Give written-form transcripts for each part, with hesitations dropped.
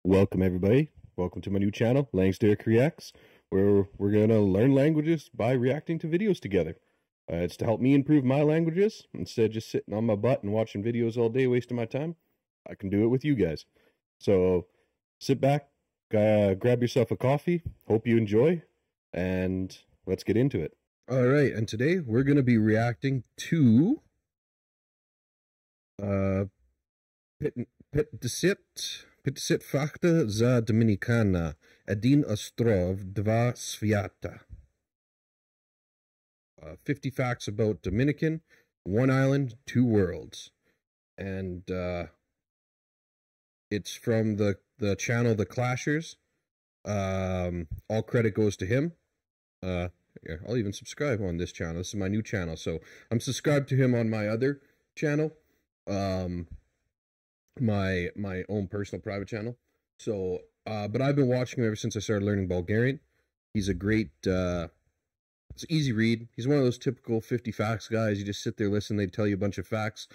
Welcome everybody. Welcome to my new channel, Langsteric Reacts, where we're going to learn languages by reacting to videos together. It's to help me improve my languages. Instead of just sitting on my butt and watching videos all day wasting my time, I can do it with you guys. So sit back, grab yourself a coffee, hope you enjoy, and let's get into it. Alright, and today we're going to be reacting to Пятьдесят фактов за Доминикана. Один остров, два свята. 50 facts about Dominican, one island, two worlds. And it's from the channel The Clashers. All credit goes to him. I'll even subscribe on this channel. This is my new channel. So I'm subscribed to him on my other channel. My own personal private channel. So but I've been watching him ever since I started learning Bulgarian. He's a great it's an easy read. He's one of those typical 50 facts guys. You just sit there, listen, they tell you a bunch of facts.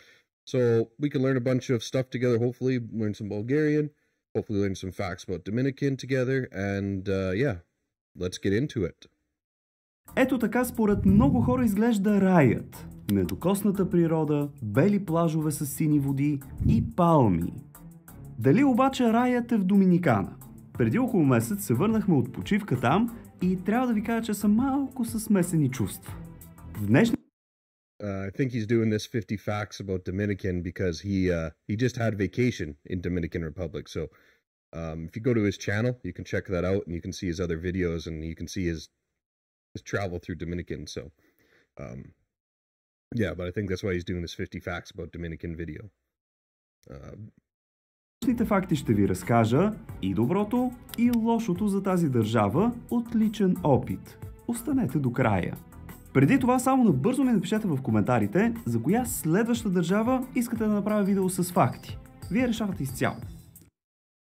So we can learn a bunch of stuff together, hopefully learn some Bulgarian, hopefully learn some facts about Dominican together, and yeah, let's get into it. Ето така според много хора изглежда раят. Недокосната природа, бели плажове с сини води и палми. Дали обаче раят е в Доминикана? Преди около месец се върнахме от почивка там и трябва да ви кажа, че съм малко със смесени чувства. В днешния I think he's doing this 50 facts about Dominican because he just had vacation in Dominican Republic. So if you go to his channel, you can check that out and you can see his other videos and you can see his travel through Dominican. So yeah, but I think that's why he's doing this 50 facts about Dominican video. Днешните факти ще ви разкажа и доброто, и лошото за тази държава от личен опит. Останете до края. Преди това само набързо ми напишете в коментарите за коя следваща държава искате да направя видео с факти. Вие решавате изцяло.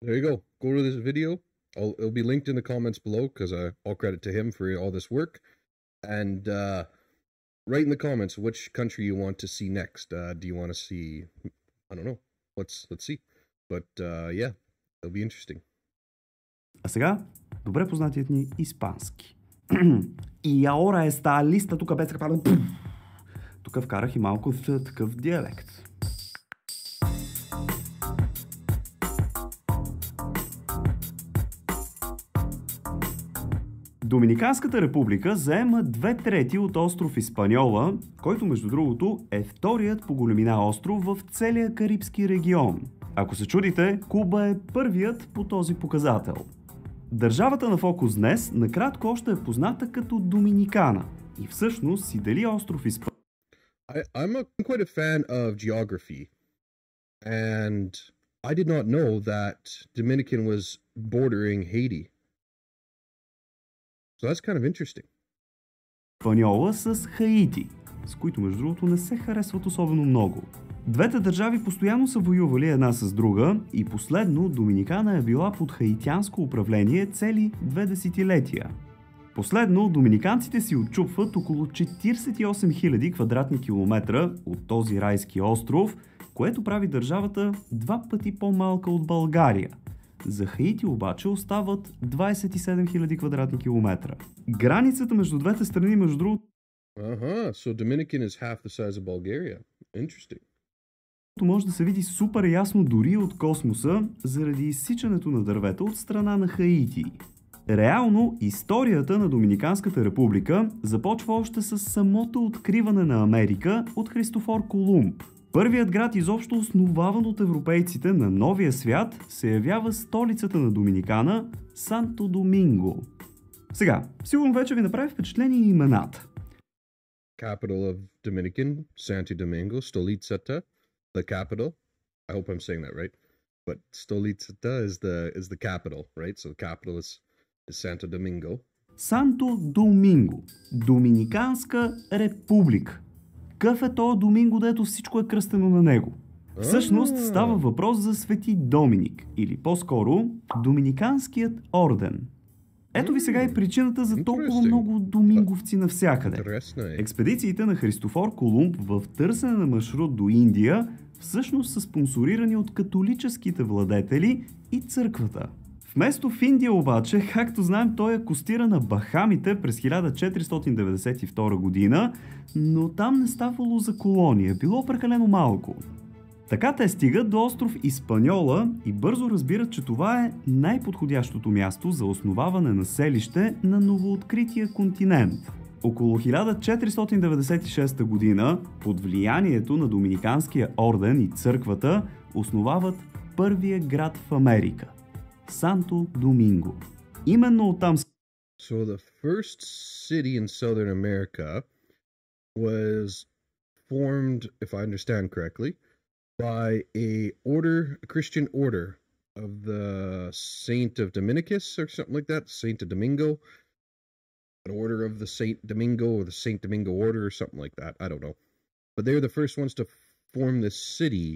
There you go. Go to this video. It'll be linked in the comments below because all credit to him for all this work. And write in the comments which country you want to see next. Do you want to see, I don't know. Let's see. But yeah, it'll be interesting. А сега, добре познатият ни испански. И ahora está lista тук без капана. Тук вкарах и малко такъв диалект. Доминиканската република заема 2/3 от остров Испаньола, който между другото е вторият по големина остров в целия Карибски регион. Ако се чудите, Куба е първият по този показател. Държавата на фокус днес накратко още е позната като Доминикана и всъщност си дели остров Испаньола. I'm quite a fan of geography and I did not know that Dominican was bordering Haiti. So that's kind of interesting. Испаньола с Хаити, с които между другото не се харесват особено много. Двете държави постоянно са воювали една с друга и последно Доминикана е била под хаитянско управление цели 2 десетилетия. Последно доминиканците си отчупват около 48 000 квадратни километра от този райски остров, което прави държавата 2 пъти по-малка от България. За Хаити обаче остават 27 000 квадратни километра. Границата между двете страни, между другото, so Dominican is half the size of Bulgaria. Interesting. Може да се види супер ясно дори от космоса, заради изсичането на дървета от страна на Хаити. Реално, историята на Доминиканската република започва още с самото откриване на Америка от Христофор Колумб. Първият град, изобщо основаван от европейците на новия свят, се явява столицата на Доминикана – Санто Доминго. Сега, сигурно вече ви направи впечатление имената. Capital of Dominican, Santo Domingo, столицата, the capital. I hope I'm saying that right. But столицата is the capital, right? So the capital is Santo Domingo. Санто Доминго. Доминиканска република. Какъв е то Доминго, дето всичко е кръстено на него? Всъщност става въпрос за Свети Доминик, или по-скоро Доминиканският орден. Ето ви сега и причината за толкова много доминговци навсякъде. Експедициите на Христофор Колумб в търсене на маршрут до Индия всъщност са спонсорирани от католическите владетели и църквата. Вместо в Индия обаче, както знаем, той акостира на Бахамите през 1492 година, но там не ставало за колония, било прекалено малко. Така те стигат до остров Испаньола и бързо разбират, че това е най-подходящото място за основаване на селище на новооткрития континент. Около 1496 година, под влиянието на Доминиканския орден и църквата, основават първия град в Америка – Санто Доминго. Именно оттам... So the first city in Southern America was formed, if I understand correctly, by a Christian order of the Saint of Dominicus or something like that, Saint of Domingo, an order of the Saint Domingo or the Saint Domingo order or something like that. I don't know. But they were the first ones to form this city,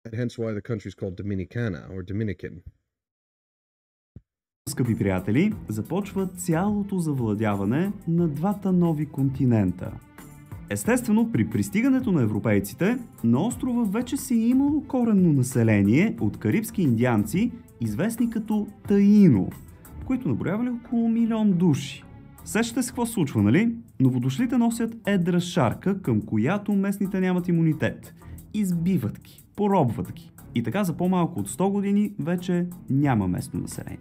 and hence why the country is called Dominicana or Dominican. Скъпи приятели, започва цялото завладяване на двата нови континента. Естествено, при пристигането на европейците, на острова вече си е имало коренно население от карибски индианци, известни като таино, които наброявали около 1 милион души. Сещате се какво случва, нали? Новодошлите носят едра шарка, към която местните нямат имунитет. Избиват ги, поробват ги. И така за по-малко от 100 години вече няма местно население.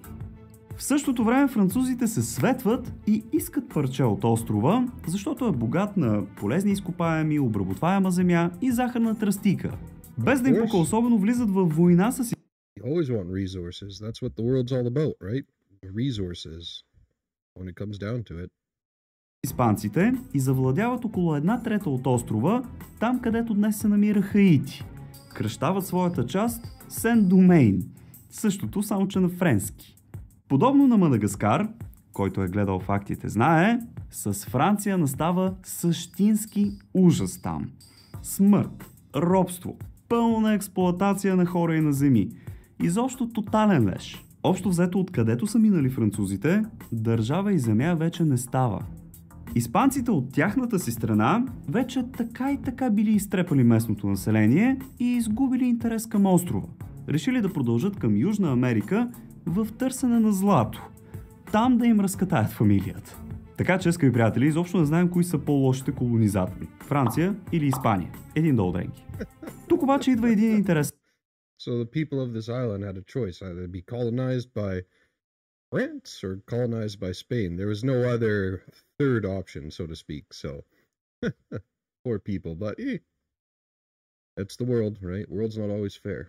В същото време французите се светват и искат парче от острова, защото е богат на полезни изкопаеми, обработваема земя и захарна тръстика. Без да им пука особено, влизат във война с испанците и завладяват около 1/3 от острова, там където днес се намира Хаити. Кръщават своята част Сен-Домейн, същото само че на френски. Подобно на Мадагаскар, който е гледал фактите знае, с Франция настава същински ужас там. Смърт, робство, пълна експлоатация на хора и на земи. Изобщо тотален леж. Общо взето откъдето са минали французите, държава и земя вече не става. Испанците от тяхната си страна вече така и така били изтрепали местното население и изгубили интерес към острова. Решили да продължат към Южна Америка в търсене на злато. Там да им разкатаят фамилията. Така че, скъпи приятели, изобщо не знаем кои са по-лошите колонизатори. Франция или Испания. Един долу дренки. Тук обаче идва един интерес. So the people of this island had a choice, either be colonized by France or colonized by Spain. There was no other third option, so to speak. So, poor people, but that's the world, right? World's not always fair.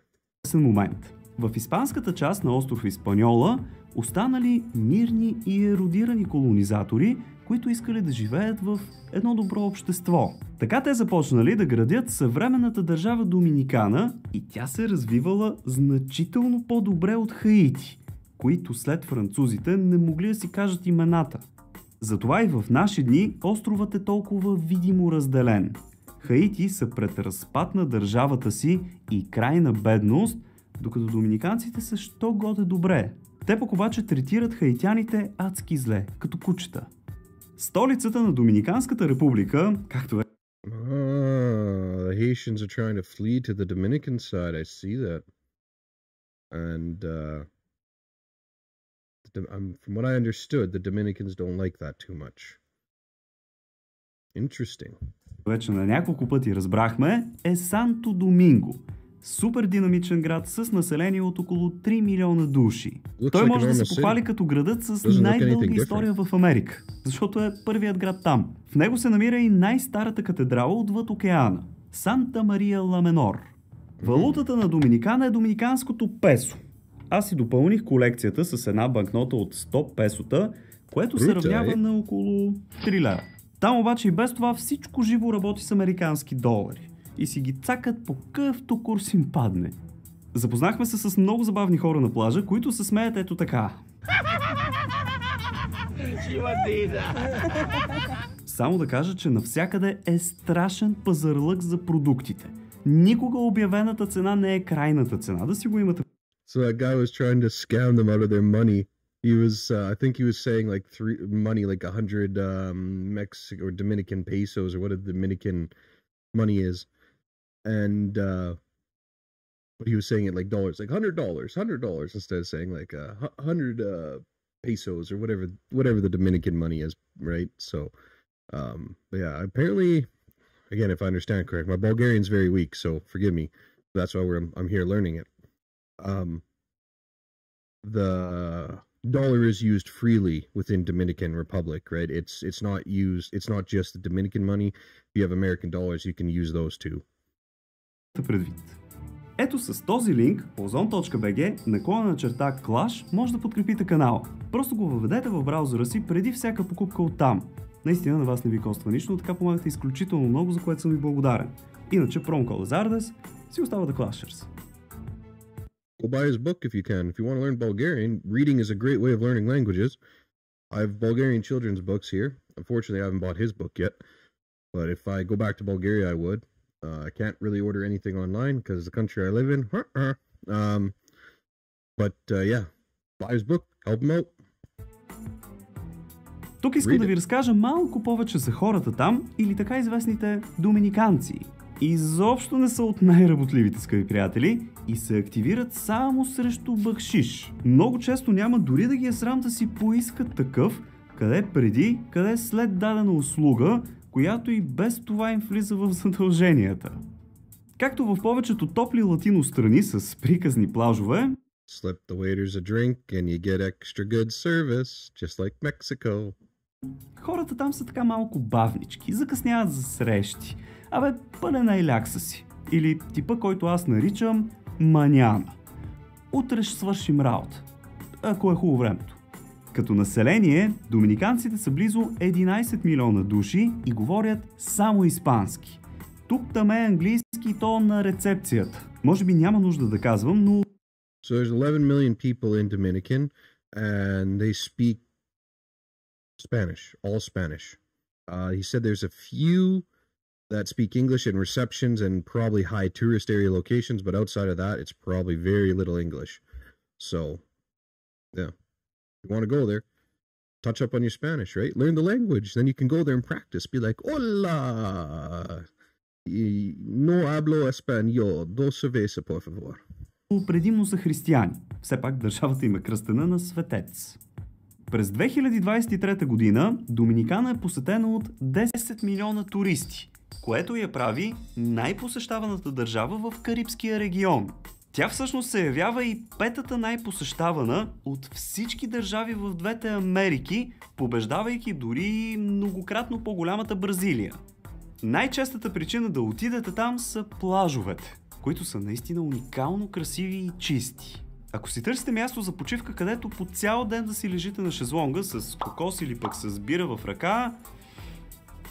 Момент. В испанската част на остров Испаньола останали мирни и ерудирани колонизатори, които искали да живеят в едно добро общество. Така те започнали да градят съвременната държава Доминикана и тя се развивала значително по-добре от Хаити, които след французите не могли да си кажат имената. Затова и в наши дни островът е толкова видимо разделен. Хаити са пред разпад на държавата си и крайна бедност, докато доминиканците са що годе добре. Те пък обаче третират хаитяните адски зле, като кучета. Столицата на Доминиканската република, както е... The Haitians are trying to flee to the Dominican side. I see that. And from what I understood, the Dominicans don't like that too much. Interesting. Вече на няколко пъти разбрахме, е Санто Доминго. Супер динамичен град с население от около 3 милиона души. Той може да се похвали като градът с най-дълга история в Америка, защото е първият град там. В него се намира и най-старата катедрала отвъд океана – Санта Мария ла Менор. Валутата на Доминикана е доминиканското песо. Аз си допълних колекцията с една банкнота от 100 песота, което се равнява на около 3 лева. Там обаче и без това всичко живо работи с американски долари и си ги цакат по къвто курс им падне. Запознахме се с много забавни хора на плажа, които се смеят ето така. Само да кажа, че навсякъде е страшен пазарлък за продуктите. Никога обявената цена не е крайната цена, да си го имате. So that guy was trying to scam them out of their money. He was, I think he was saying like money like 100 Mexican or Dominican pesos or what a Dominican money is. and but he was saying it like dollars, like $100 instead of saying like 100 pesos or whatever the Dominican money is, right? So but yeah, apparently, again, if I understand correct, my Bulgarian's very weak, so forgive me. That's why I'm here learning it. The dollar is used freely within Dominican Republic, right? It's not just the Dominican money. If you have American dollars, you can use those too. Ето с този линк, ozon.bg/clash, може да подкрепите канала. Просто го въведете в браузъра си преди всяка покупка оттам. Наистина на вас не ви коства нищо, но така помагате изключително много, за което съм ви благодарен. Иначе промокода ZARDES си остава да Clashers. Go buy his book if you can. If you want to learn Bulgarian, reading is a great way of learning languages. I have Bulgarian children's books here. Unfortunately, I haven't bought his book yet. But if I go back to Bulgaria, I would. I can't really order anything online because the country I live in. Yeah, buy his book, help him out. Тук искам да ви разкажа малко повече за хората там, или така известните доминиканци. Изобщо не са от най-работливите, скъпи приятели, и се активират само срещу бакшиш. Много често няма дори да ги е срам да си поискат такъв, къде преди, къде след дадена услуга, която и без това им влиза в задълженията. Както в повечето топли латино страни с приказни плажове, Slip the waiters a drink and you get extra good service, just like Mexico. Хората там са така малко бавнички, закъсняват за срещи. Пълен айляк са си. Или типа, който аз наричам маняна. Утре ще свършим работа, ако е хубаво времето. Като население, доминиканците са близо 11 милиона души и говорят само испански. Тук там е английски и то на рецепцията. Може би няма нужда да казвам, но... So there's 11 million people in Dominican and they speak Spanish, all Spanish. He said there's a few that speak English in receptions and probably high tourist area locations, but outside of that, it's probably very little English. So, yeah, you want to go there, touch up on your Spanish, right? Learn the language, then you can go there and practice. Be like, hola, no hablo español, dos cerveza, por favor. Предимно са християни. Все пак държавата им е кръстена на светец. През 2023 година Доминикана е посетена от 10 милиона туристи, което я прави най-посещаваната държава в Карибския регион. Тя всъщност се явява и петата най-посещавана от всички държави в двете Америки, побеждавайки дори многократно по-голямата Бразилия. Най-честата причина да отидете там са плажовете, които са наистина уникално красиви и чисти. Ако си търсите място за почивка, където по цял ден да си лежите на шезлонга с кокос или пък с бира в ръка,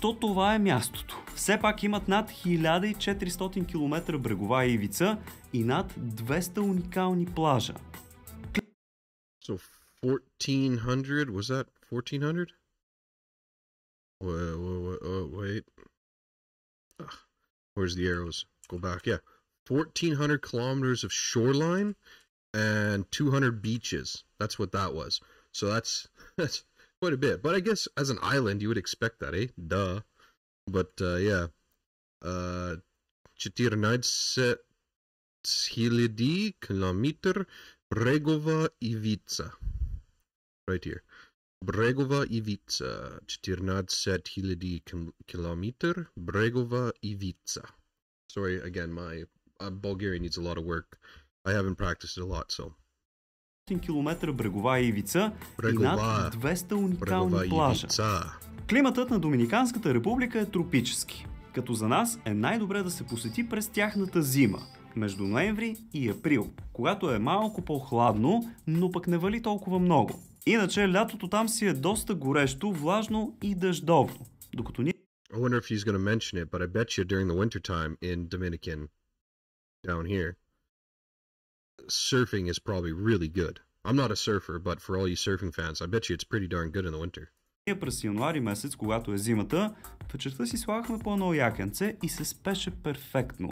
то това е мястото. Все пак имат над 1400 км брегова ивица и над 200 уникални плажа. So 1400, was that 1400? Wait. Where's the arrows? Go back, yeah. 1,400 kilometers of shoreline and 200 beaches. That's what that was. So that's quite a bit. But I guess as an island, you would expect that, eh? Duh. But yeah. 14,000 kilometer Bregova Ivica. Right here. Bregova Ivica. 14,000 kilometer Bregova Ivica. Sorry, again, my Bulgarian needs a lot of work. I haven't practiced it a lot, so. Километра брегова ивица и над 200 уникални плажа. Климатът на Доминиканската република е тропически, като за нас е най-добре да се посети през тяхната зима, между ноември и април, когато е малко по-хладно, но пък не вали толкова много. Иначе лятото там си е доста горещо, влажно и дъждовно, докато ние... I wonder if he's going to mention it, but I bet you during the winter time in Dominican, down here, surfing is probably really good. I'm not a surfer, but for all you surfing fans, I bet you it's pretty darn good in the winter. През януари месец, когато е зимата, вечерта си слагахме по едно якенце и се спеше перфектно.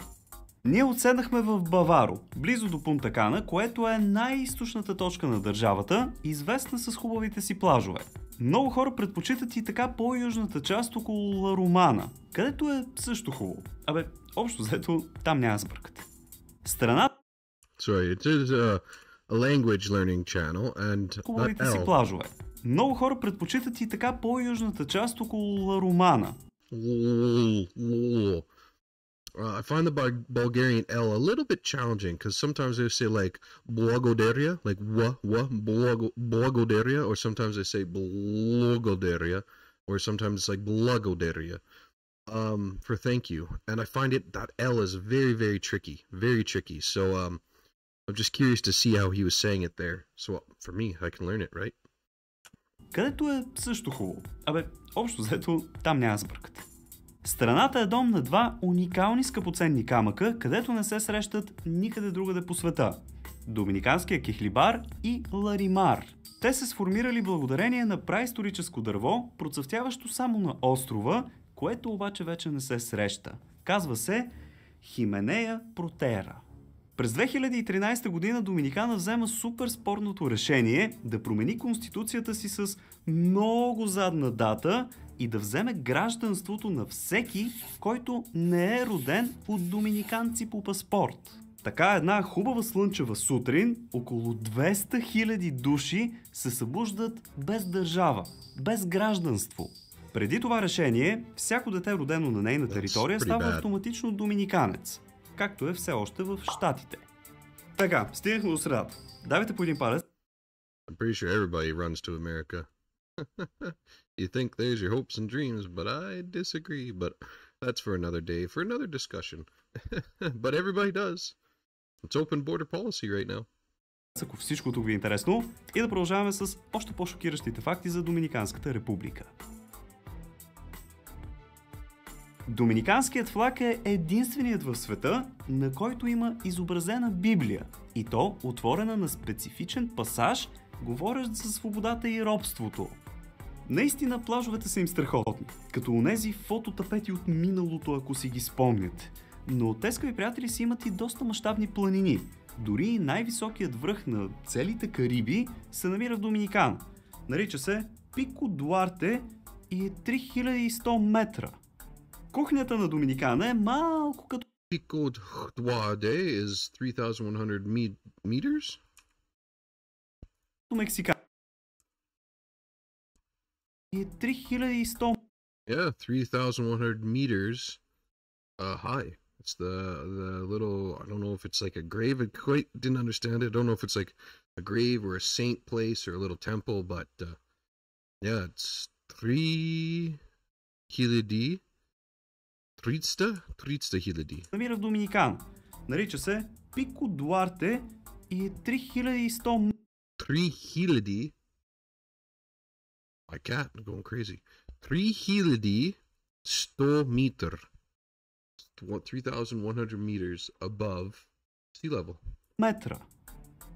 Ние отседнахме в Баваро, близо до Пунта Кана, което е най-източната точка на държавата, известна с хубавите си плажове. Много хора предпочитат и така по-южната част около Ла Романа, където е също хубаво. Общо взето, там няма да сбъркате. Страната Sorry, it is a language learning channel and хубавите си плажове. Много хора предпочитат и така по-южната част около Ла Романа. I find the Bulgarian L a little bit challenging because sometimes they say like Blagodaria, like Blagodaria, or sometimes they say Blogodaria, or sometimes it's like Blagodaria for thank you. And I find that L is very, very tricky. So I'm just curious to see how he was saying it there. So for me, I can learn it, right? Където е също хубаво. Общо взето, там няма да сбъркате. Страната е дом на два уникални скъпоценни камъка, където не се срещат никъде другаде по света. Доминиканския кехлибар и Ларимар. Те се сформирали благодарение на праисторическо дърво, процъфтяващо само на острова, което обаче вече не се среща. Казва се Хименея протера. През 2013 година Доминикана взема супер спорното решение да промени конституцията си с много задна дата и да вземе гражданството на всеки, който не е роден от доминиканци по паспорт. Така една хубава слънчева сутрин около 200 000 души се събуждат без държава, без гражданство. Преди това решение, всяко дете родено на нейна територия става автоматично доминиканец, както е все още в Щатите. Така, стигнахме до средата. Давайте по един палец. I'm pretty sure everybody runs to America. You think there's your hopes and dreams, but I disagree. But that's for another day, for another discussion. But everybody does. It's open border policy right now. Ако всичко тук ви е интересно, и да продължаваме с още по-шокиращите факти за Доминиканската република. Доминиканският флаг е единственият в света, на който има изобразена Библия, и то отворена на специфичен пасаж, говорещ за свободата и робството. Наистина плажовете са им страхотни, като онези фототапети от миналото, ако си ги спомняте. Но те, скъпи приятели, си имат и доста мащабни планини. Дори най-високият връх на целите Кариби се намира в Доминикана. Нарича се Пико Дуарте и е 3100 метра. Кухнята на Доминикана е малко като Pico Duarte is 3,100 meters? Мексика. И е 3100 Yeah, 3,100 meters high. It's the little, I don't know if it's like a grave. I quite didn't understand it. I don't know if it's like a grave or a saint place or a little temple, but yeah, it's 3,000. 300 хиляди. намира в Доминикана. Нарича се Пико Дуарте и е 3100 3,000. My cat is going crazy. 3,100 метър. 3,100 meters above sea level. метра.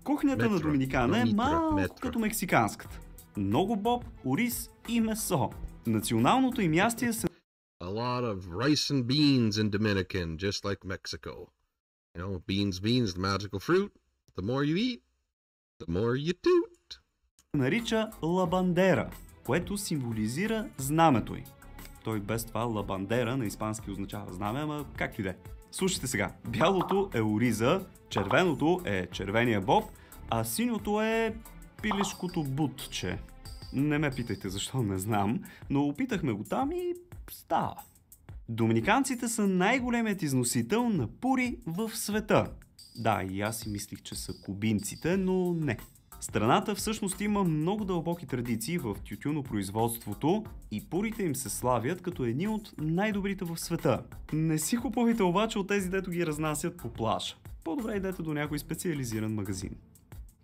Кухнята на Доминикана е малко като мексиканската. Много боб, ориз и месо. Националното им ястие се A lot of rice and beans in Dominican, just like Mexico. You know, beans, the magical fruit. The more you eat, the more you toot. нарича лабандера, което символизира знамето й. Той без това лабандера на испански означава знаме, ама както и да е. Слушайте сега, бялото е ориза, червеното е червения боб, а синьото е пилешкото бутче. Не ме питайте защо, не знам, но опитахме го там и става. Доминиканците са най-големият износител на пури в света. Да, и аз си мислих, че са кубинците, но не. Страната всъщност има много дълбоки традиции в тютюнопроизводството и пурите им се славят като едни от най-добрите в света. Не си купувайте обаче от тези, дето ги разнасят по плажа. По-добре идете до някой специализиран магазин.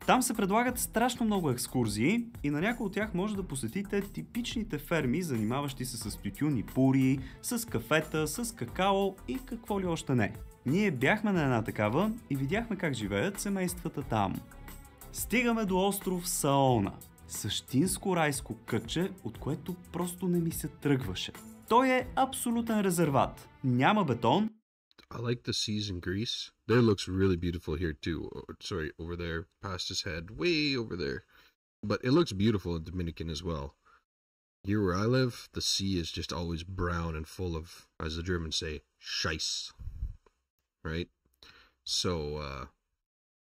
Там се предлагат страшно много екскурзии и на някои от тях може да посетите типичните ферми, занимаващи се с тютюн и пури, с кафета, с какао и какво ли още не. Ние бяхме на една такава и видяхме как живеят семействата там. Стигаме до остров Саона. Същинско райско кътче, от което просто не ми се тръгваше. Той е абсолютен резерват. Няма бетон. I like the seas in Greece. There looks really beautiful here too. Sorry, over there, past his head, way over there. But it looks beautiful in Dominican as well. Here where I live, the sea is just always brown and full of, as the Germans say, scheiß. Right? So,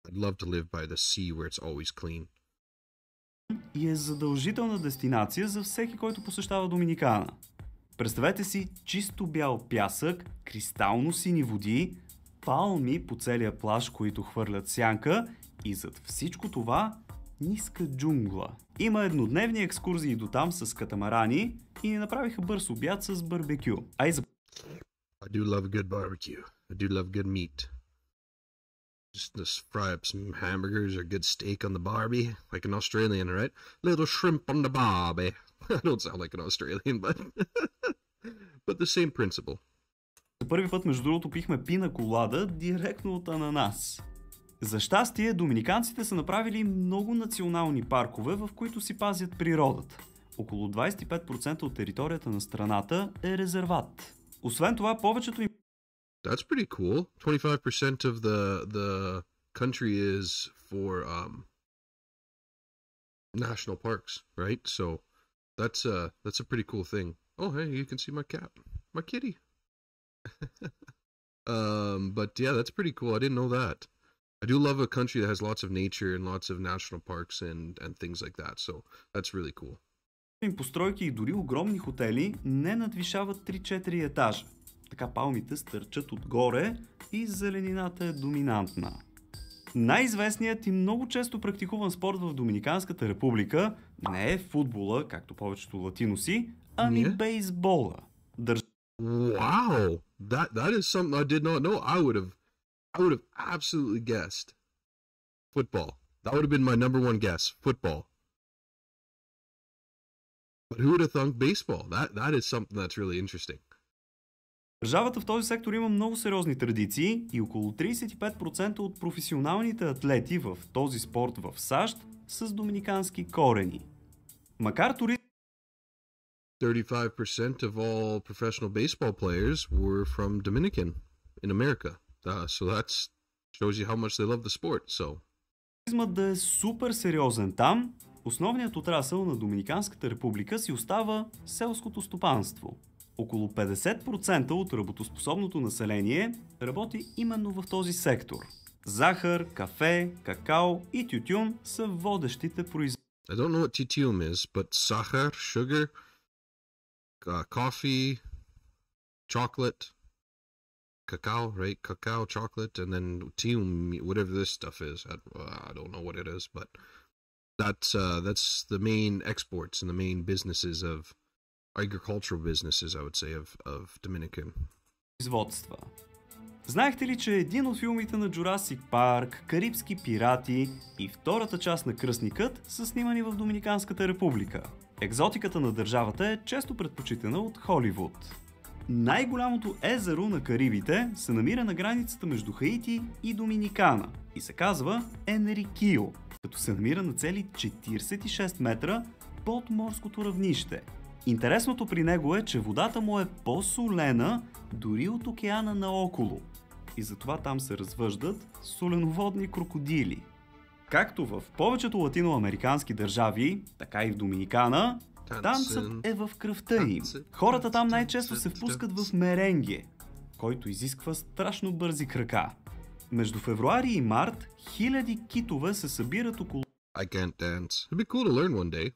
I'd love to live by the sea where it's always clean. И е задължителна дестинация за всеки, който посещава Доминикана. Представете си чисто бял пясък, кристално сини води, палми по целия плаж, които хвърлят сянка и зад всичко това ниска джунгла. Има еднодневни екскурзии до там с катамарани и ни направиха бърз обяд с барбекю. I do love a good barbecue. I do love good meat. Just fry up some hamburgers or good steak on the barbie, like an Australian, right? Little shrimp on the barbie. I don't sound like an Australian, but the same principle. За първи път, между другото, пихме пина колада директно от ананас. За щастие, доминиканците са направили много национални паркове, в които си пазят природата. Около 25% от територията на страната е резерват. Освен това, повечето им... That's pretty cool. 25% of the country is for national parks, right? So that's a pretty cool thing. Oh, hey, you can see my cat, my kitty. But yeah, that's pretty cool. I didn't know that. I do love a country that has lots of nature and lots of national parks and things like that. So that's really cool. Постройки и дори огромни хотели не надвишават 3-4 етажа. Така палмите стърчат отгоре и зеленината е доминантна. Най-известният и много често практикуван спорт в Доминиканската република не е футбола, както повечето латиноси, ами бейсбола. Wow, that is something I did not know. I would have absolutely guessed football. That would have been my number one guess, football. But who would have thunk baseball? That is something that's really interesting. Държавата в този сектор има много сериозни традиции и около 35% от професионалните атлети в този спорт в САЩ са с доминикански корени. Макар туристите 35% of all professional baseball players were from Dominican in America. So that shows you how much they love the sport. So туризмът да е супер сериозен там, основният отрасъл на Доминиканската република си остава селското стопанство. Около 50% от работоспособното население работи именно в този сектор. Захар, кафе, какао и тютюн са водещите производители. I don't know what titanium is, but sachar, sugar, coffee, chocolate, cacao, right? Cacao, chocolate, and then tium, whatever this stuff is. I don't know what it is, but that's the main exports and the main businesses of agricultural businesses, I would say, of Dominican. Производства. Знаехте ли, че един от филмите на Джурасик Парк, Карибски пирати и втората част на Кръстникът са снимани в Доминиканската република? Екзотиката на държавата е често предпочитана от Холивуд. Най-голямото езеро на Карибите се намира на границата между Хаити и Доминикана и се казва Енрикио, като се намира на цели 46 метра под морското равнище. Интересното при него е, че водата му е по-солена дори от океана наоколо и затова там се развъждат соленоводни крокодили. Както в повечето латиноамерикански държави, така и в Доминикана, танцът е в кръвта им. Хората там най-често се впускат в меренге, който изисква страшно бързи крака. Между февруари и март хиляди китове се събират около... I can't dance. It'd be cool to learn one day.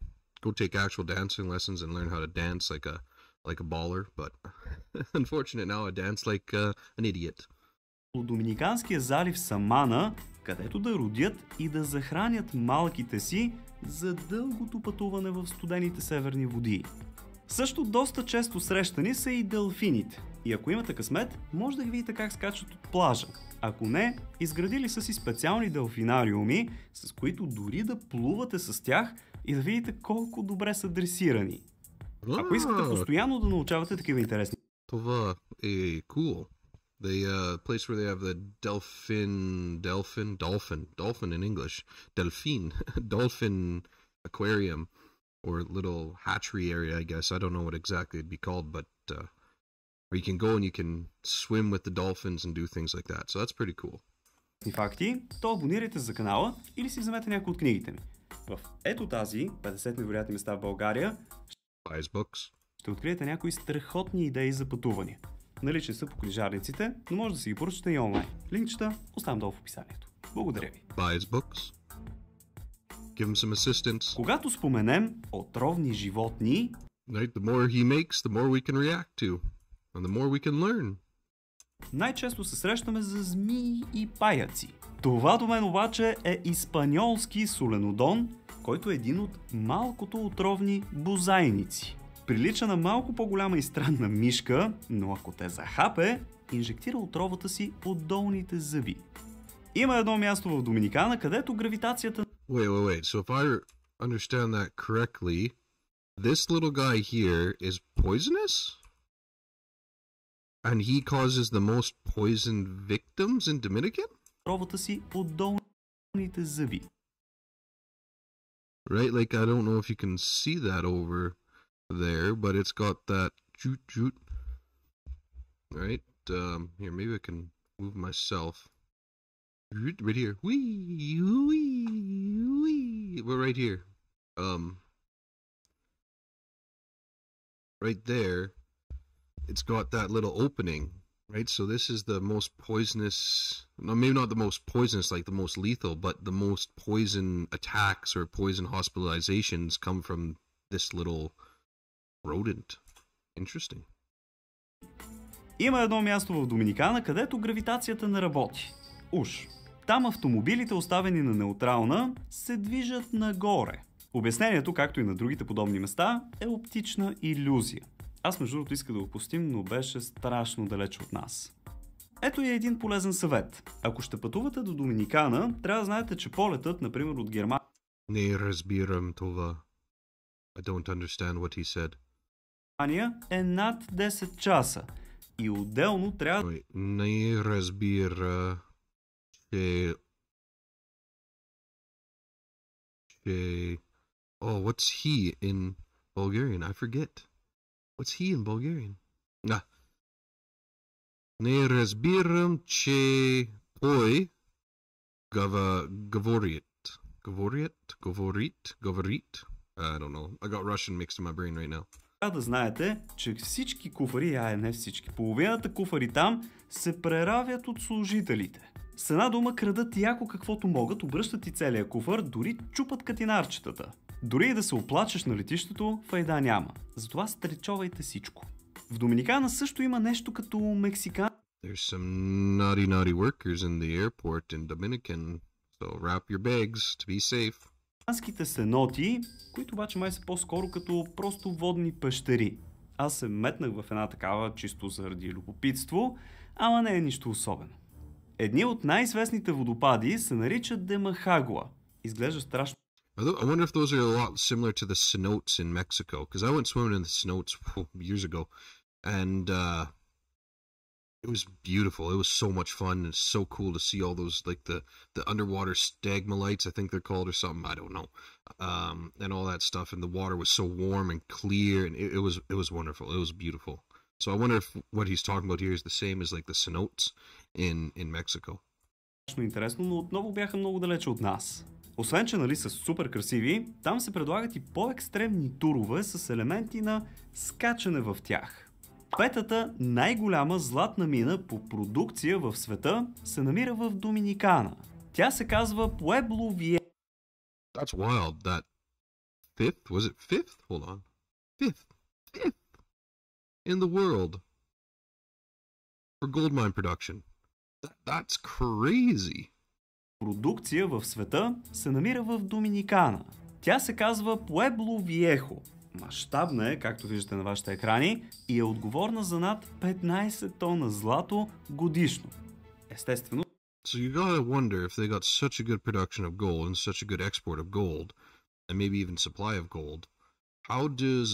Go take actual dancing lessons and learn how to dance like a baller, but unfortunate now I dance like an idiot. Доминиканския залив Самана, където да родят и да захранят малките си за дългото пътуване в студените северни води. Също доста често срещани са и делфините. И ако имате късмет, може да ги видите как скачат от плажа. Ако не, изградили са си специални делфинариуми, с които дори да плувате с тях и да видите колко добре са дресирани. Ако искате постоянно да научавате такива интересни... Това е cool. The place where they have the dolphin in English, dolphin aquarium or little hatchery area, I guess. I don't know what exactly it'd be called, but where you can go and you can swim with the dolphins and do things like that. So that's pretty cool. Факти, то абонирайте за канала или си вземете някои от книгите ми. В ето тази 50 невероятни места в България Buys books. Ще откриете някои страхотни идеи за пътувания. Налични са по книжарниците, но може да си ги поръчате и онлайн. Линкчета оставям долу в описанието. Благодаря ви. Buys books. Give him some assistance. Когато споменем отровни животни, Right? The more he makes, the more we can react to. And the more we can learn. най-често се срещаме за змии и паяци. Това до мен обаче е испаньолски соленодон, който е един от малкото отровни бозайници. Прилича на малко по-голяма и странна мишка, но ако те захапе, инжектира отровата си от долните зъби. Има едно място в Доминикана, където гравитацията... Wait. So if I understand that correctly, this little guy here is poisonous? And he causes the most poisoned victims in Dominican? Отровата си от долните зъби. Right? Like, I don't know if you can see that over there, but it's got that joot. Right? Here, maybe I can move myself. Right here. Wee. We're right here. Right there, it's got that little opening, right? So this is the most poisonous, no, maybe not the most poisonous, like the most lethal, but the most poison attacks or poison hospitalizations come from this little rodent. Interesting. Има едно място в Доминикана, където гравитацията не работи. Уж. Там автомобилите, оставени на неутрална, се движат нагоре. Обяснението, както и на другите подобни места, е оптична илюзия. Аз между другото исках да го пустим, но беше страшно далеч от нас. Ето и един полезен съвет. Ако ще пътувате до Доминикана, трябва да знаете, че полетът, например от Германия... Не разбирам това. I don't understand what he said. ...е над 10 часа. И отделно трябва... Не разбира... Oh, what's he in Bulgarian? I forget. What's he in Bulgarian? Не разбирам, че той говорит. I don't know. I got Russian mixed in my brain right now. Трябва да знаете, че всички куфари, не всички, половината куфари там се преравят от служителите. С една дума крадат яко каквото могат, обръщат и целия куфар, дори чупат катинарчетата. Дори и да се оплачеш на летището, файда няма. Затова стречовайте всичко. В Доминикана също има нещо като мексикан... There's some naughty workers in the airport in Dominican, so wrap your bags to be safe. Мексиканските сеноти, които обаче май са по-скоро като просто водни пещери. Аз се метнах в една такава, чисто заради любопитство, ама не е нищо особено. Едни от най-известните водопади се наричат Демахагуа. Изглежда страшно. I wonder if those are a lot similar to the cenotes in Mexico, because I went swimming in the cenotes years ago, and it was beautiful. It was so much fun. It's so cool to see all those, like the underwater stalagmites, I think they're called, or something. I don't know, and all that stuff. And the water was so warm and clear, and it was wonderful. It was beautiful. So I wonder if what he's talking about here is the same as like the cenotes in Mexico. Интересно, но отново бяха много далече от нас. Освен, че нали са супер красиви, там се предлагат и по-екстремни турове с елементи на скачане в тях. Петата най-голяма златна мина по продукция в света се намира в Доминикана. Тя се казва Пуебло Вие. That's wild. That fifth? Was it fifth? Hold on. Fifth in the world for gold mine production. That's crazy. Продукция в света се намира в Доминикана. Тя се казва Пуебло Виехо. Мащабна е, както виждате на вашите екрани, и е отговорна за над 15 тона злато годишно. Естествено. So you gotta wonder if they got such a good production of gold and such a good export of gold, and maybe even supply of gold, how does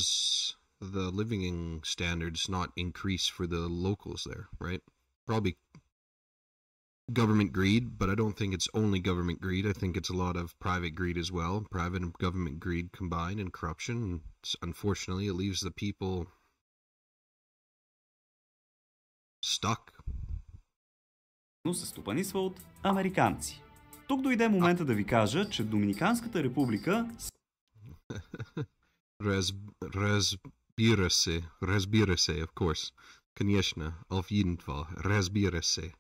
the living standards not increase for the locals there, right? Probably government greed, but I don't think it's only government greed. I think it's a lot of private greed as well. Private and government greed combined and corruption. And unfortunately, it leaves the people stuck. Се стопанисва от американци. Тук дойде момента да ви кажа, че Доминиканската република Разбира се, of course. Конечно, auf jeden Fall. Разбира се.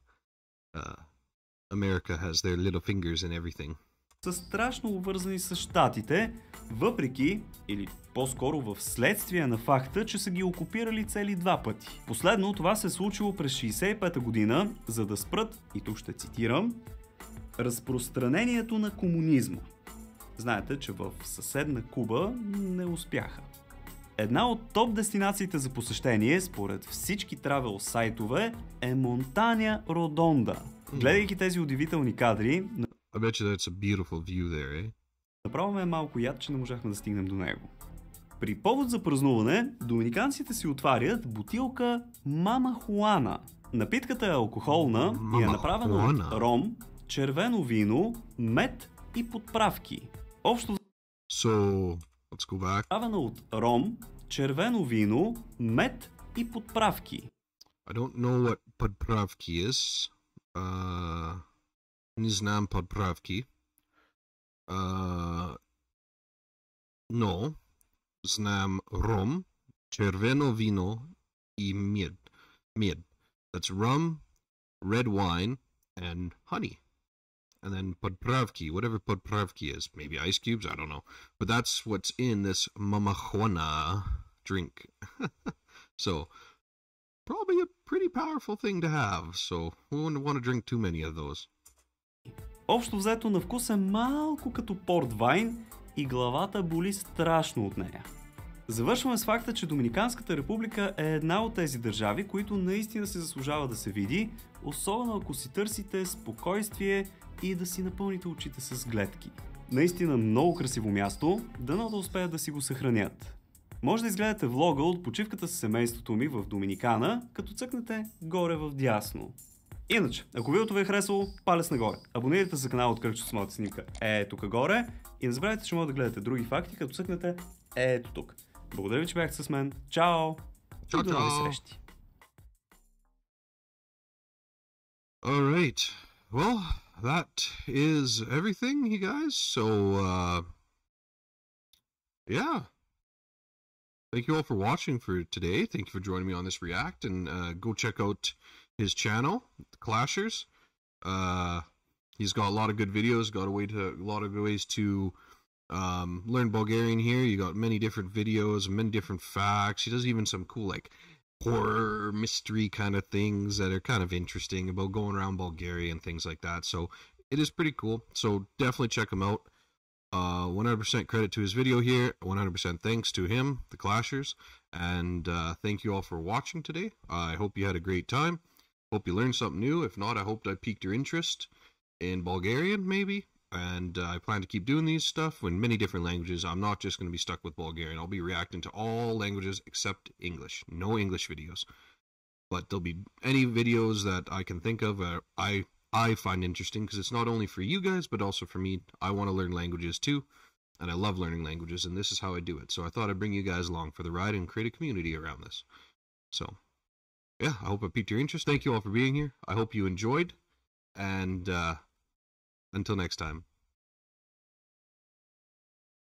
America has their little fingers in everything. Са страшно обвързани с щатите, въпреки, или по-скоро в следствие на факта, че са ги окупирали цели 2 пъти. Последно това се е случило през 65-та година, за да спрат, и тук ще цитирам, разпространението на комунизма. Знаете, че в съседна Куба не успяха. Една от топ дестинациите за посещение, според всички травел сайтове, е Монтаня Родонда. Гледайки тези удивителни кадри, I bet you that's a beautiful view there, eh? направо ме е малко яд, че не можахме да стигнем до него. При повод за празнуване, доминиканците си отварят бутилка Мама Хуана. Напитката е алкохолна и е направена от ром, червено вино, мед и подправки. Общо So, let's go back. направена от ром, червено вино, мед и подправки. I don't know what podpravki is. Не знам подправки. Но знам ром, червено вино и мед. That's rum, red wine, and honey. And then podpravki, whatever podpravki is. Maybe ice cubes, I don't know. But that's what's in this Mama Juana drink. So, probably a pretty powerful thing to have. So, we wouldn't want to drink too many of those. Общо взето на вкус е малко като портвайн и главата боли страшно от нея. Завършваме с факта, че Доминиканската република е една от тези държави, които наистина се заслужава да се види, особено ако си търсите спокойствие и да си напълните очите с гледки. Наистина много красиво място, дано да успеят да си го съхранят. Може да изгледате влога от почивката с семейството ми в Доминикана, като цъкнете горе в дясно. Иначе, ако видеото ви е харесало, палец нагоре. Абонирайте се за канала от кръгчето с моята снимка тук горе и не забравяйте, че може да гледате други факти, като цъкнете ето тук. Благодаря ви, че бяхте с мен. Чао! Чао, И до нови чао! срещи! Alright. Well, that is everything, you guys. So, yeah. Thank you all for watching for today. Thank you for joining me on this react, and go check out his channel, The Clashers. He's got a lot of good videos, got a lot of ways to learn Bulgarian here. You got many different videos, many different facts. He does even some cool, like, horror mystery kind of things that are kind of interesting about going around Bulgaria and things like that. So it is pretty cool. So definitely check him out. 100% credit to his video here. 100% thanks to him, The Clashers. And thank you all for watching today. I hope you had a great time. Hope you learned something new. If not, I hope I piqued your interest in Bulgarian, maybe. And I plan to keep doing these stuff in many different languages. I'm not just going to be stuck with Bulgarian. I'll be reacting to all languages except English. No English videos. But there'll be any videos that I can think of I find interesting, because it's not only for you guys, but also for me. I want to learn languages too, and I love learning languages, and this is how I do it. So I thought I'd bring you guys along for the ride and create a community around this. So, yeah, I hope I piqued your interest. Thank you all for being here. I hope you enjoyed, and until next time.